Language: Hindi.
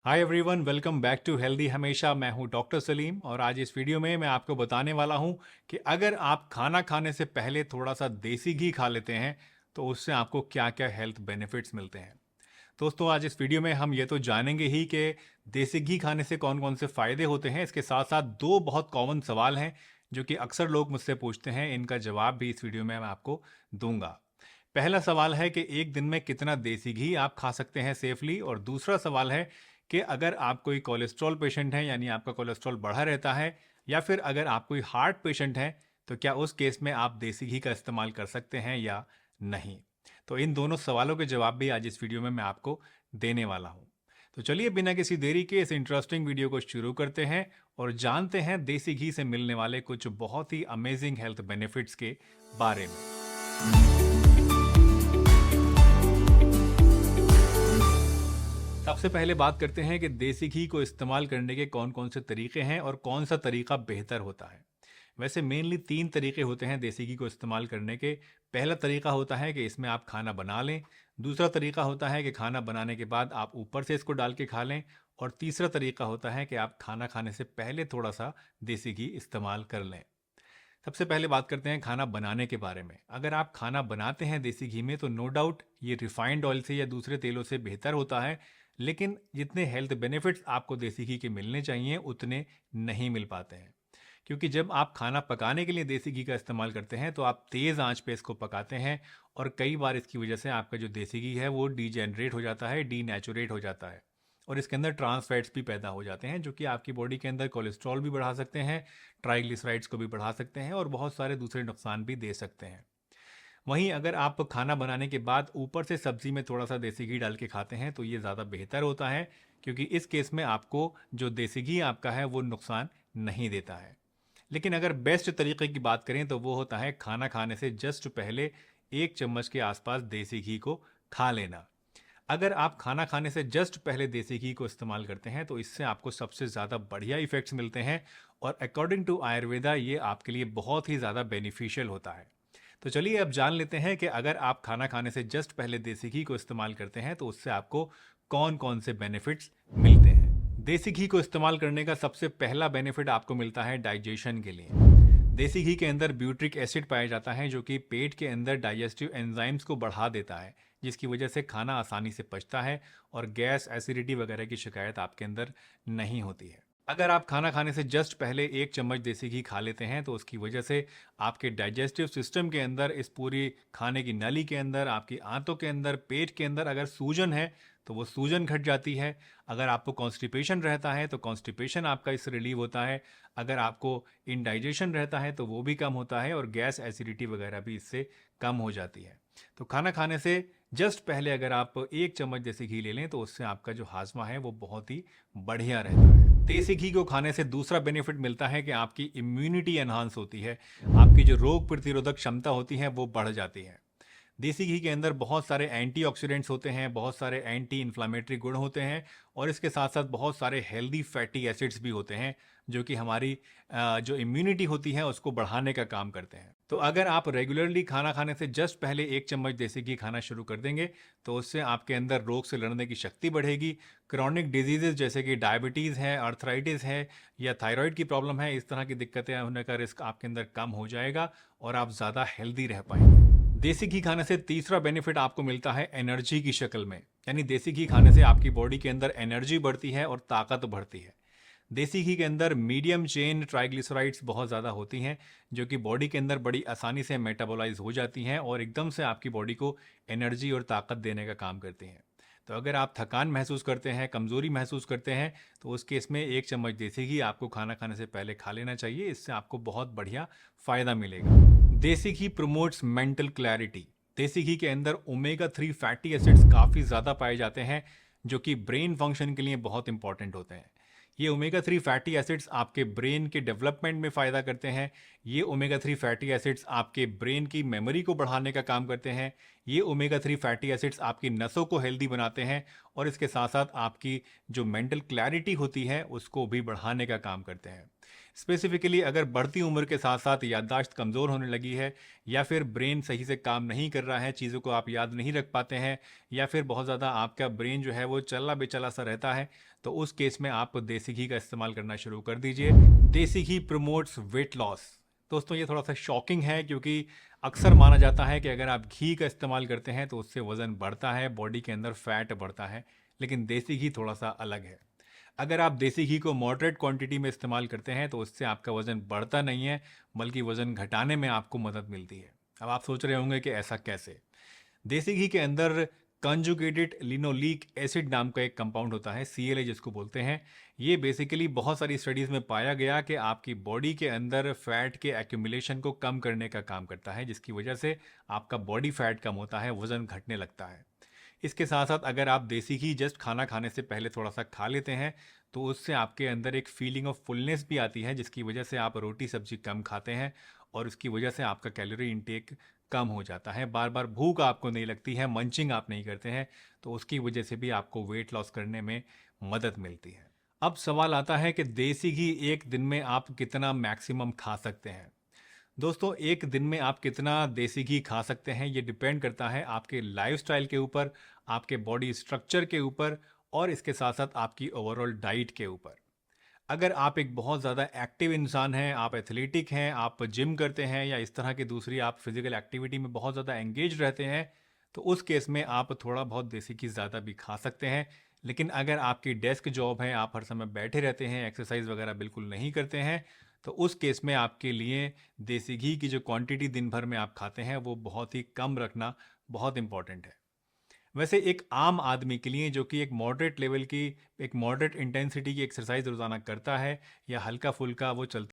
Hi everyone, welcome back to healthy Hamesha. मैं हूं डॉक्टर सलीम और आज इस वीडियो में मैं आपको बताने वाला हूं कि अगर आप खाना खाने से पहले थोड़ा सा देसी घी खा लेते हैं तो उससे आपको क्या क्या हेल्थ बेनिफिट्स मिलते हैं। दोस्तों, आज इस वीडियो में हम ये तो जानेंगे ही कि देसी घी खाने से कौन कौन से फ़ायदे होते हैं। इसके साथ साथ दो बहुत कॉमन सवाल हैं जो कि अक्सर लोग मुझसे पूछते हैं, इनका जवाब भी इस वीडियो में मैं आपको दूंगा। पहला सवाल है कि एक दिन में कितना देसी घी आप खा सकते हैं सेफली, और दूसरा सवाल है कि अगर आप कोई कोलेस्ट्रॉल पेशेंट हैं, यानी आपका कोलेस्ट्रॉल बढ़ा रहता है, या फिर अगर आप कोई हार्ट पेशेंट हैं, तो क्या उस केस में आप देसी घी का इस्तेमाल कर सकते हैं या नहीं। तो इन दोनों सवालों के जवाब भी आज इस वीडियो में मैं आपको देने वाला हूं। तो चलिए बिना किसी देरी के इस इंटरेस्टिंग वीडियो को शुरू करते हैं और जानते हैं देसी घी से मिलने वाले कुछ बहुत ही अमेजिंग हेल्थ बेनिफिट्स के बारे में। सबसे पहले बात करते हैं कि देसी घी को इस्तेमाल करने के कौन कौन से तरीके हैं और कौन सा तरीका बेहतर होता है। वैसे मेनली तीन तरीके होते हैं देसी घी को इस्तेमाल करने के। पहला तरीका होता है कि इसमें आप खाना बना लें। दूसरा तरीका होता है कि खाना बनाने के बाद आप ऊपर से इसको डाल के खा लें। और तीसरा तरीका होता है कि आप खाना खाने से पहले थोड़ा सा देसी घी इस्तेमाल कर लें। सबसे पहले बात करते हैं खाना बनाने के बारे में। अगर आप खाना बनाते हैं देसी घी में तो नो डाउट ये रिफाइंड ऑयल से या दूसरे तेलों से बेहतर होता है, लेकिन जितने हेल्थ बेनिफिट्स आपको देसी घी के मिलने चाहिए उतने नहीं मिल पाते हैं। क्योंकि जब आप खाना पकाने के लिए देसी घी का इस्तेमाल करते हैं तो आप तेज़ आंच पे इसको पकाते हैं, और कई बार इसकी वजह से आपका जो देसी घी है वो डीजेनरेट हो जाता है, डीनेचुरेट हो जाता है, और इसके अंदर ट्रांस फैट्स भी पैदा हो जाते हैं जो कि आपकी बॉडी के अंदर कोलेस्ट्रॉल भी बढ़ा सकते हैं, ट्राइग्लिसराइड्स को भी बढ़ा सकते हैं और बहुत सारे दूसरे नुकसान भी दे सकते हैं। वहीं अगर आप खाना बनाने के बाद ऊपर से सब्जी में थोड़ा सा देसी घी डाल के खाते हैं तो ये ज़्यादा बेहतर होता है, क्योंकि इस केस में आपको जो देसी घी आपका है वो नुकसान नहीं देता है। लेकिन अगर बेस्ट तरीके की बात करें तो वो होता है खाना खाने से जस्ट पहले 1 चम्मच के आसपास देसी घी को खा लेना। अगर आप खाना खाने से जस्ट पहले देसी घी को इस्तेमाल करते हैं तो इससे आपको सबसे ज़्यादा बढ़िया इफेक्ट्स मिलते हैं, और अकॉर्डिंग टू आयुर्वेदा ये आपके लिए बहुत ही ज़्यादा बेनिफिशियल होता है। तो चलिए अब जान लेते हैं कि अगर आप खाना खाने से जस्ट पहले देसी घी को इस्तेमाल करते हैं तो उससे आपको कौन कौन से बेनिफिट्स मिलते हैं। देसी घी को इस्तेमाल करने का सबसे पहला बेनिफिट आपको मिलता है डाइजेशन के लिए। देसी घी के अंदर ब्यूट्रिक एसिड पाया जाता है जो कि पेट के अंदर डाइजेस्टिव एंजाइम्स को बढ़ा देता है, जिसकी वजह से खाना आसानी से पचता है और गैस, एसिडिटी वगैरह की शिकायत आपके अंदर नहीं होती है। अगर आप खाना खाने से जस्ट पहले 1 चम्मच देसी घी खा लेते हैं तो उसकी वजह से आपके डाइजेस्टिव सिस्टम के अंदर, इस पूरी खाने की नली के अंदर, आपकी आंतों के अंदर, पेट के अंदर अगर सूजन है तो वो सूजन घट जाती है। अगर आपको कॉन्स्टिपेशन रहता है तो कॉन्स्टिपेशन आपका इससे रिलीव होता है। अगर आपको इंडाइजेशन रहता है तो वो भी कम होता है, और गैस, एसिडिटी वगैरह भी इससे कम हो जाती है। तो खाना खाने से जस्ट पहले अगर आप 1 चम्मच देसी घी ले लें तो उससे आपका जो हाजमा है वो बहुत ही बढ़िया रहता है। देसी घी को खाने से दूसरा बेनिफिट मिलता है कि आपकी इम्यूनिटी एनहांस होती है। आपकी जो रोग प्रतिरोधक क्षमता होती है वो बढ़ जाती है। देसी घी के अंदर बहुत सारे एंटीऑक्सीडेंट्स होते हैं, बहुत सारे एंटी इन्फ्लामेटरी गुण होते हैं, और इसके साथ साथ बहुत सारे हेल्दी फैटी एसिड्स भी होते हैं जो कि हमारी जो इम्यूनिटी होती है उसको बढ़ाने का काम करते हैं। तो अगर आप रेगुलरली खाना खाने से जस्ट पहले 1 चम्मच देसी घी खाना शुरू कर देंगे तो उससे आपके अंदर रोग से लड़ने की शक्ति बढ़ेगी। क्रॉनिक डिजीजेज जैसे कि डायबिटीज़ है, अर्थराइटिस है, या थायराइड की प्रॉब्लम है, इस तरह की दिक्कतें होने का रिस्क आपके अंदर कम हो जाएगा और आप ज़्यादा हेल्दी रह पाएंगे। देसी घी खाने से तीसरा बेनिफिट आपको मिलता है एनर्जी की शक्ल में। यानी देसी घी खाने से आपकी बॉडी के अंदर एनर्जी बढ़ती है और ताकत बढ़ती है। देसी घी के अंदर मीडियम चेन ट्राइग्लिसराइड्स बहुत ज़्यादा होती हैं जो कि बॉडी के अंदर बड़ी आसानी से मेटाबोलाइज हो जाती हैं और एकदम से आपकी बॉडी को एनर्जी और ताकत देने का काम करती हैं। तो अगर आप थकान महसूस करते हैं, कमज़ोरी महसूस करते हैं, तो उस केस में 1 चम्मच देसी घी आपको खाना खाने से पहले खा लेना चाहिए। इससे आपको बहुत बढ़िया फ़ायदा मिलेगा। देसी घी प्रमोट्स मेंटल क्लैरिटी। देसी घी के अंदर ओमेगा 3 फैटी एसिड्स काफ़ी ज़्यादा पाए जाते हैं जो कि ब्रेन फंक्शन के लिए बहुत इंपॉर्टेंट होते हैं। ये ओमेगा 3 फैटी एसिड्स आपके ब्रेन के डेवलपमेंट में फ़ायदा करते हैं। ये ओमेगा 3 फैटी एसिड्स आपके ब्रेन की मेमोरी को बढ़ाने का काम करते हैं। ये ओमेगा 3 फैटी एसिड्स आपकी नसों को हेल्दी बनाते हैं, और इसके साथ साथ आपकी जो मेंटल क्लैरिटी होती है उसको भी बढ़ाने का काम करते हैं। स्पेसिफिकली अगर बढ़ती उम्र के साथ साथ याददाश्त कमज़ोर होने लगी है, या फिर ब्रेन सही से काम नहीं कर रहा है, चीज़ों को आप याद नहीं रख पाते हैं, या फिर बहुत ज़्यादा आपका ब्रेन जो है वो चला बेचला सा रहता है, तो उस केस में आप देसी घी का इस्तेमाल करना शुरू कर दीजिए। देसी घी प्रमोट्स वेट लॉस। दोस्तों ये थोड़ा सा शॉकिंग है, क्योंकि अक्सर माना जाता है कि अगर आप घी का इस्तेमाल करते हैं तो उससे वज़न बढ़ता है, बॉडी के अंदर फैट बढ़ता है, लेकिन देसी घी थोड़ा सा अलग है। अगर आप देसी घी को मॉडरेट क्वांटिटी में इस्तेमाल करते हैं तो उससे आपका वज़न बढ़ता नहीं है, बल्कि वज़न घटाने में आपको मदद मिलती है। अब आप सोच रहे होंगे कि ऐसा कैसे? देसी घी के अंदर कंजुगेटेड लिनोलिक एसिड नाम का एक कंपाउंड होता है, CLA जिसको बोलते हैं। ये बेसिकली बहुत सारी स्टडीज़ में पाया गया कि आपकी बॉडी के अंदर फैट के एक्यूमुलेशन को कम करने का काम करता है, जिसकी वजह से आपका बॉडी फैट कम होता है, वज़न घटने लगता है। इसके साथ साथ अगर आप देसी घी जस्ट खाना खाने से पहले थोड़ा सा खा लेते हैं तो उससे आपके अंदर एक फीलिंग ऑफ फुलनेस भी आती है, जिसकी वजह से आप रोटी सब्जी कम खाते हैं और उसकी वजह से आपका कैलोरी इंटेक कम हो जाता है। बार बार भूख आपको नहीं लगती है, मंचिंग आप नहीं करते हैं, तो उसकी वजह से भी आपको वेट लॉस करने में मदद मिलती है। अब सवाल आता है कि देसी घी एक दिन में आप कितना मैक्सिमम खा सकते हैं। दोस्तों एक दिन में आप कितना देसी घी खा सकते हैं ये डिपेंड करता है आपके लाइफस्टाइल के ऊपर, आपके बॉडी स्ट्रक्चर के ऊपर, और इसके साथ साथ आपकी ओवरऑल डाइट के ऊपर। अगर आप एक बहुत ज़्यादा एक्टिव इंसान हैं, आप एथलेटिक हैं, आप जिम करते हैं, या इस तरह की दूसरी आप फिजिकल एक्टिविटी में बहुत ज़्यादा एंगेज रहते हैं, तो उस केस में आप थोड़ा बहुत देसी घी ज़्यादा भी खा सकते हैं। लेकिन अगर आपकी डेस्क जॉब है, आप हर समय बैठे रहते हैं, एक्सरसाइज वगैरह बिल्कुल नहीं करते हैं, तो उस केस में आपके लिए देसी घी की जो क्वांटिटी दिन भर में आप खाते हैं वो बहुत ही कम रखना बहुत इंपॉर्टेंट है। वैसे एक आम आदमी के लिए जो कि एक मॉडरेट लेवल की, एक मॉडरेट इंटेंसिटी की एक्सरसाइज रोज़ाना करता है, या हल्का फुल्का वो चलता